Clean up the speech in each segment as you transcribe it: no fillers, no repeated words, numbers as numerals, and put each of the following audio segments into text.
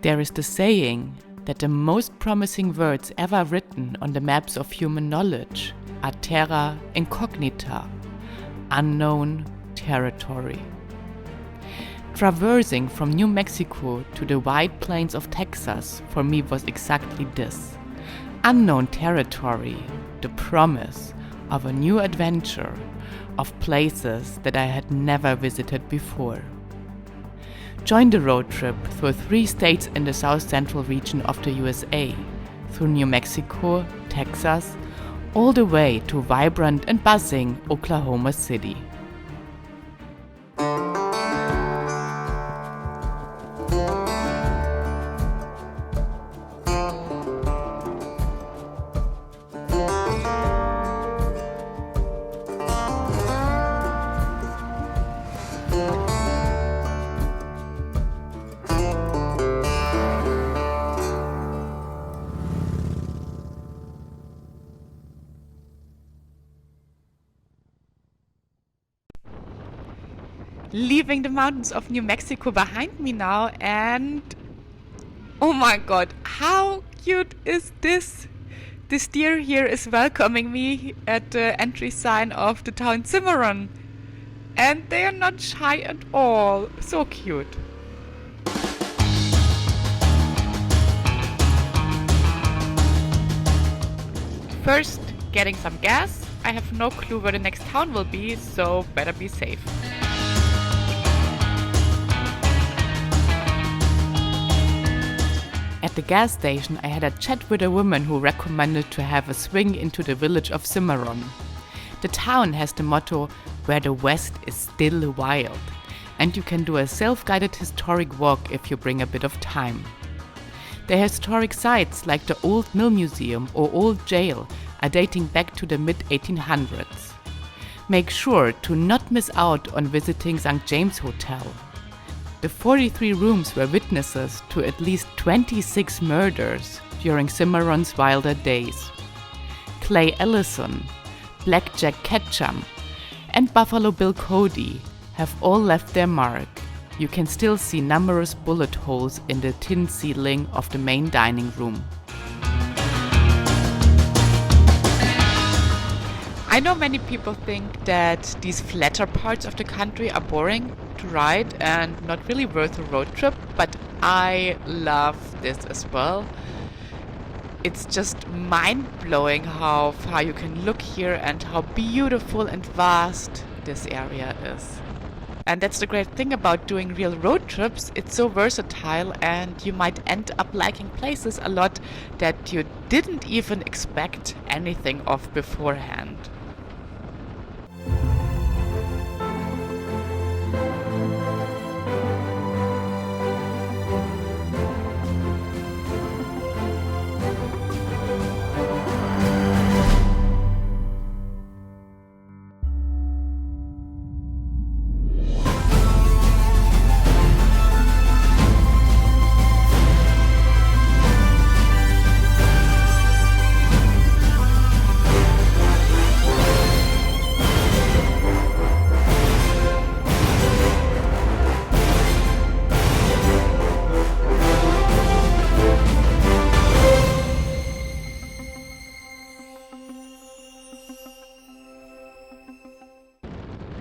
There is the saying that the most promising words ever written on the maps of human knowledge are terra incognita, unknown territory. Traversing from New Mexico to the wide plains of Texas for me was exactly this. Unknown territory, the promise of a new adventure, of places that I had never visited before. Join the road trip through 3 states in the south central region of the USA, through New Mexico, Texas, all the way to vibrant and buzzing Oklahoma City. Leaving the mountains of New Mexico behind me now, and oh my god, how cute is this? This deer here is welcoming me at the entry sign of the town Cimarron, and they are not shy at all. So cute. First, getting some gas. I have no clue where the next town will be, so better be safe. At the gas station, I had a chat with a woman who recommended to have a swing into the village of Cimarron. The town has the motto, "Where the West is still wild," and you can do a self-guided historic walk if you bring a bit of time. The historic sites like the Old Mill Museum or Old Jail are dating back to the mid-1800s. Make sure to not miss out on visiting St. James Hotel. The 43 rooms were witnesses to at least 26 murders during Cimarron's wilder days. Clay Ellison, Blackjack Ketchum, and Buffalo Bill Cody have all left their mark. You can still see numerous bullet holes in the tin ceiling of the main dining room. I know many people think that these flatter parts of the country are boring to ride and not really worth a road trip, but I love this as well. It's just mind-blowing how far you can look here and how beautiful and vast this area is. And that's the great thing about doing real road trips. It's so versatile and you might end up liking places a lot that you didn't even expect anything of beforehand.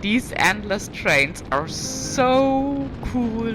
These endless trains are so cool.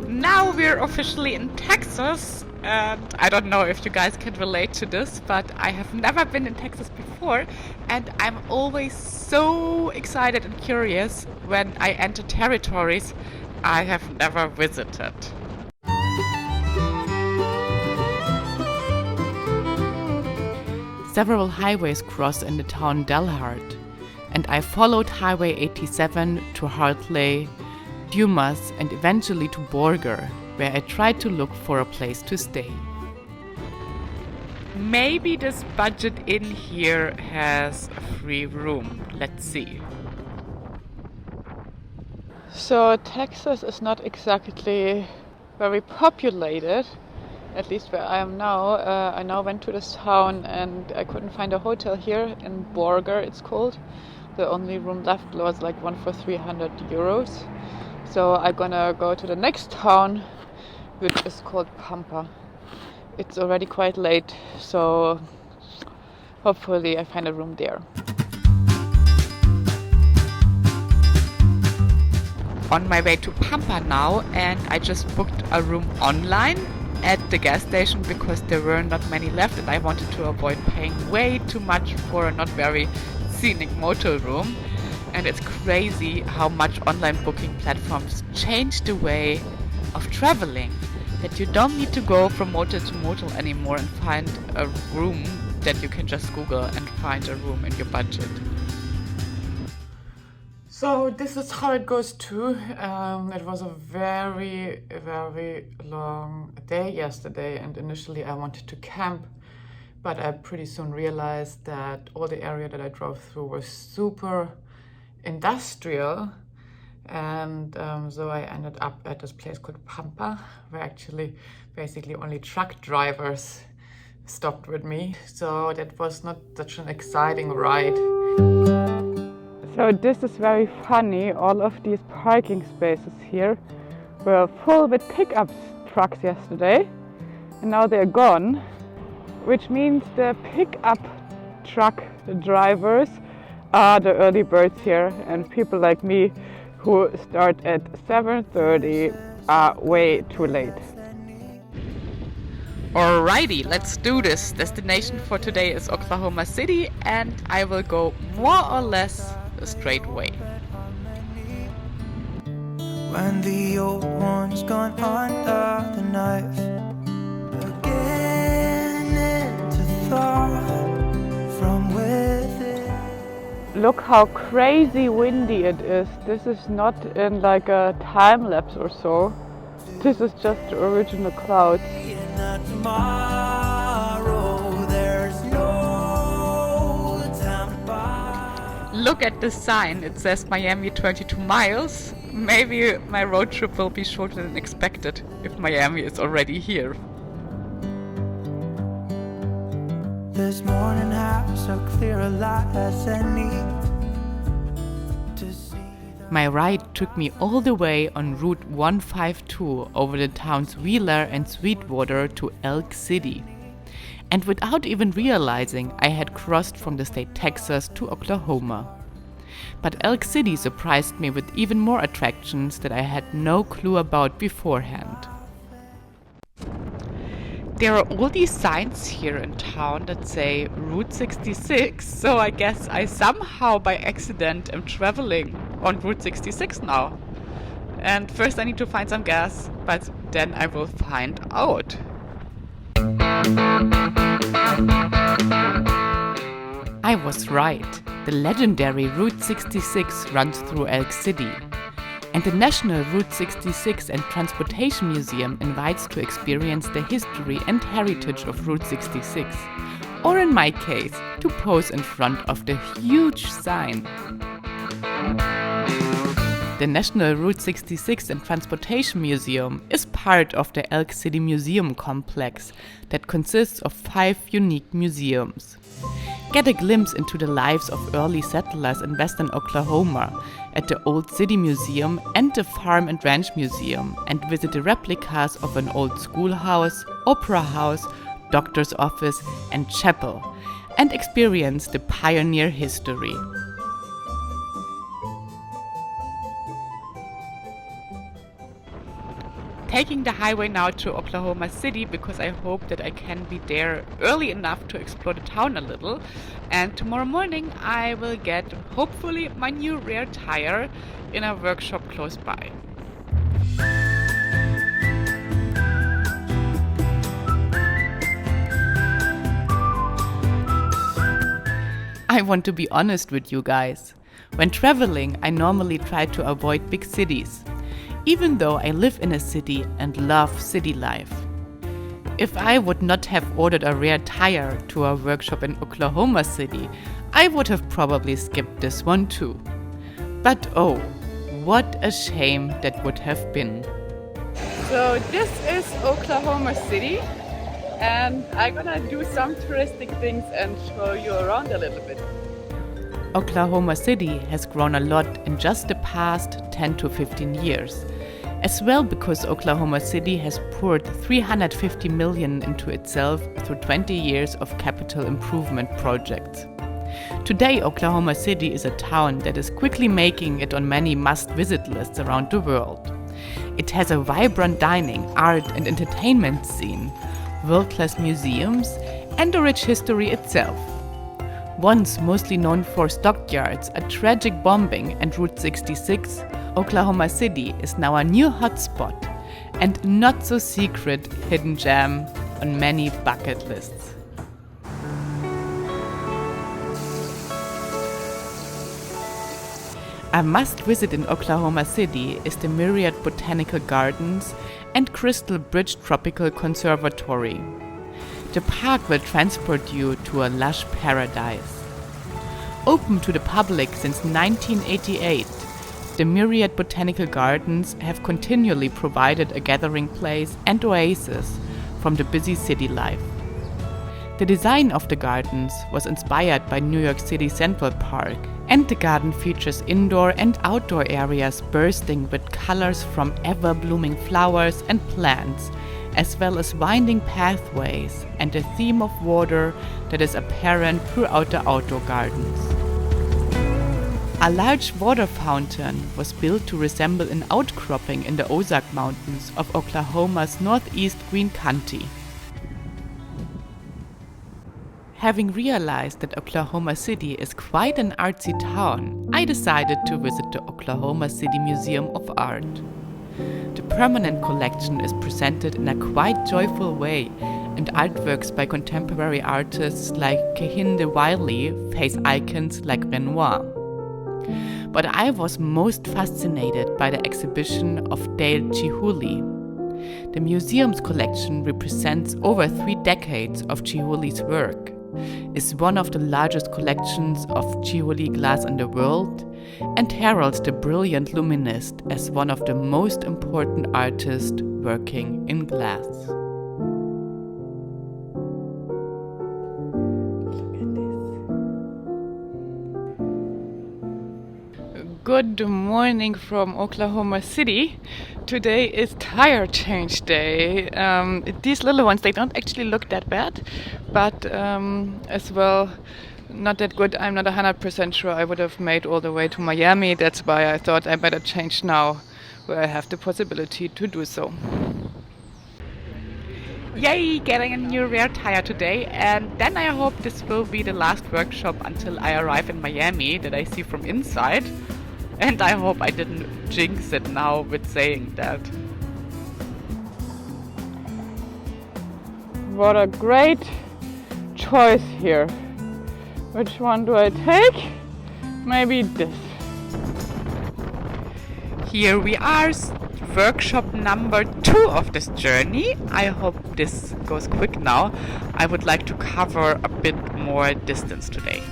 Now we're officially in Texas, and I don't know if you guys can relate to this, but I have never been in Texas before, and I'm always so excited and curious when I enter territories I have never visited. Several highways cross in the town Dalhart, and I followed Highway 87 to Hartley, Dumas, and eventually to Borger, where I tried to look for a place to stay. Maybe this budget inn here has a free room. Let's see. So Texas is not exactly very populated, at least where I am now. I now went to this town and I couldn't find a hotel here in Borger, it's called. The only room left was like one for 300 euros. So I'm gonna go to the next town, which is called Pampa. It's already quite late, so hopefully I find a room there. On my way to Pampa now, and I just booked a room online at the gas station because there were not many left and I wanted to avoid paying way too much for a not very scenic motel room. And it's crazy how much online booking platforms change the way of traveling, that you don't need to go from motel to motel anymore and find a room, that you can just Google and find a room in your budget. So this is how it goes too. It was a very, very long day yesterday, and initially I wanted to camp, but I pretty soon realized that all the area that I drove through was super industrial, and so I ended up at this place called Pampa, where actually basically only truck drivers stopped with me. So that was not such an exciting ride. So this is very funny. All of these parking spaces here were full with pickup trucks yesterday, and now they're gone, which means the pickup truck drivers are the early birds here, and people like me who start at 7:30 are way too late. Alrighty, let's do this. Destination for today is Oklahoma City, and I will go more or less the straight way. When the old one's gone under the knife, again into thought from within. Look how crazy windy it is. This is not in like a time lapse or so. This is just the original clouds. Look at the sign, it says Miami 22 miles. Maybe my road trip will be shorter than expected if Miami is already here. This morning has so clear a light as any. My ride took me all the way on Route 152 over the towns Wheeler and Sweetwater to Elk City. And without even realizing, I had crossed from the state Texas to Oklahoma. But Elk City surprised me with even more attractions that I had no clue about beforehand. There are all these signs here in town that say Route 66, so I guess I somehow by accident am traveling on Route 66 now. And first I need to find some gas, but then I will find out. I was right. The legendary Route 66 runs through Elk City. And the National Route 66 and Transportation Museum invites to experience the history and heritage of Route 66. Or in my case, to pose in front of the huge sign. The National Route 66 and Transportation Museum is part of the Elk City Museum complex that consists of 5 unique museums. Get a glimpse into the lives of early settlers in western Oklahoma at the Old City Museum and the Farm and Ranch Museum, and visit the replicas of an old schoolhouse, opera house, doctor's office, and chapel, and experience the pioneer history. Taking the highway now to Oklahoma City because I hope that I can be there early enough to explore the town a little. And tomorrow morning I will get, hopefully, my new rear tire in a workshop close by. I want to be honest with you guys. When traveling, I normally try to avoid big cities, even though I live in a city and love city life. If I would not have ordered a rear tire to a workshop in Oklahoma City, I would have probably skipped this one too. But oh, what a shame that would have been. So this is Oklahoma City, and I'm gonna do some touristic things and show you around a little bit. Oklahoma City has grown a lot in just the past 10 to 15 years. As well because Oklahoma City has poured $350 million into itself through 20 years of capital improvement projects. Today, Oklahoma City is a town that is quickly making it on many must-visit lists around the world. It has a vibrant dining, art and entertainment scene, world-class museums, and a rich history itself. Once mostly known for stockyards, a tragic bombing, and Route 66, Oklahoma City is now a new hotspot and not so secret hidden gem on many bucket lists. A must-visit in Oklahoma City is the Myriad Botanical Gardens and Crystal Bridge Tropical Conservatory. The park will transport you to a lush paradise. Open to the public since 1988, the Myriad Botanical Gardens have continually provided a gathering place and oasis from the busy city life. The design of the gardens was inspired by New York City Central Park, and the garden features indoor and outdoor areas bursting with colors from ever-blooming flowers and plants, as well as winding pathways and a theme of water that is apparent throughout the outdoor gardens. A large water fountain was built to resemble an outcropping in the Ozark Mountains of Oklahoma's northeast Green County. Having realized that Oklahoma City is quite an artsy town, I decided to visit the Oklahoma City Museum of Art. The permanent collection is presented in a quite joyful way, and artworks by contemporary artists like Kehinde Wiley face icons like Renoir. But I was most fascinated by the exhibition of Dale Chihuly. The museum's collection represents over 3 decades of Chihuly's work, is one of the largest collections of Chihuly glass in the world, and heralds the brilliant luminist as one of the most important artists working in glass. Good morning from Oklahoma City. Today is tire change day. These little ones, they don't actually look that bad, but as well, not that good. I'm not 100% sure I would have made all the way to Miami. That's why I thought I better change now, where I have the possibility to do so. Yay, getting a new rear tire today, and then I hope this will be the last workshop until I arrive in Miami that I see from inside. And I hope I didn't jinx it now with saying that. What a great choice here. Which one do I take? Maybe this. Here we are, workshop number 2 of this journey. I hope this goes quick now. I would like to cover a bit more distance today.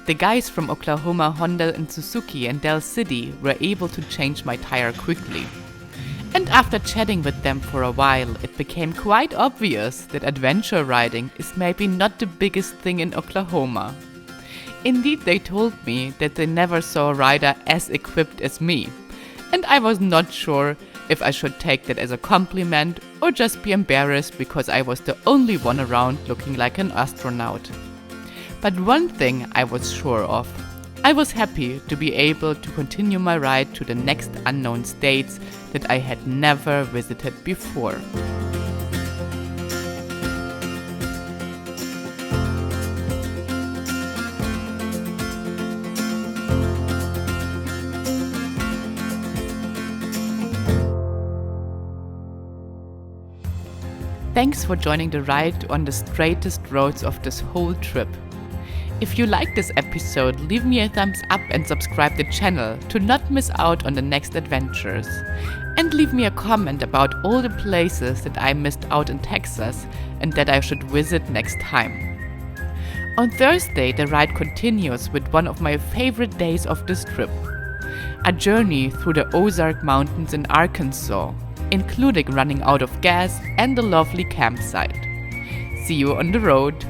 The guys from Oklahoma, Honda and Suzuki and Del City were able to change my tire quickly. And after chatting with them for a while, it became quite obvious that adventure riding is maybe not the biggest thing in Oklahoma. Indeed, they told me that they never saw a rider as equipped as me, and I was not sure if I should take that as a compliment or just be embarrassed because I was the only one around looking like an astronaut. But one thing I was sure of, I was happy to be able to continue my ride to the next unknown states that I had never visited before. Thanks for joining the ride on the straightest roads of this whole trip. If you like this episode, leave me a thumbs up and subscribe the channel to not miss out on the next adventures. And leave me a comment about all the places that I missed out in Texas and that I should visit next time. On Thursday, the ride continues with one of my favorite days of this trip. A journey through the Ozark Mountains in Arkansas, including running out of gas and a lovely campsite. See you on the road!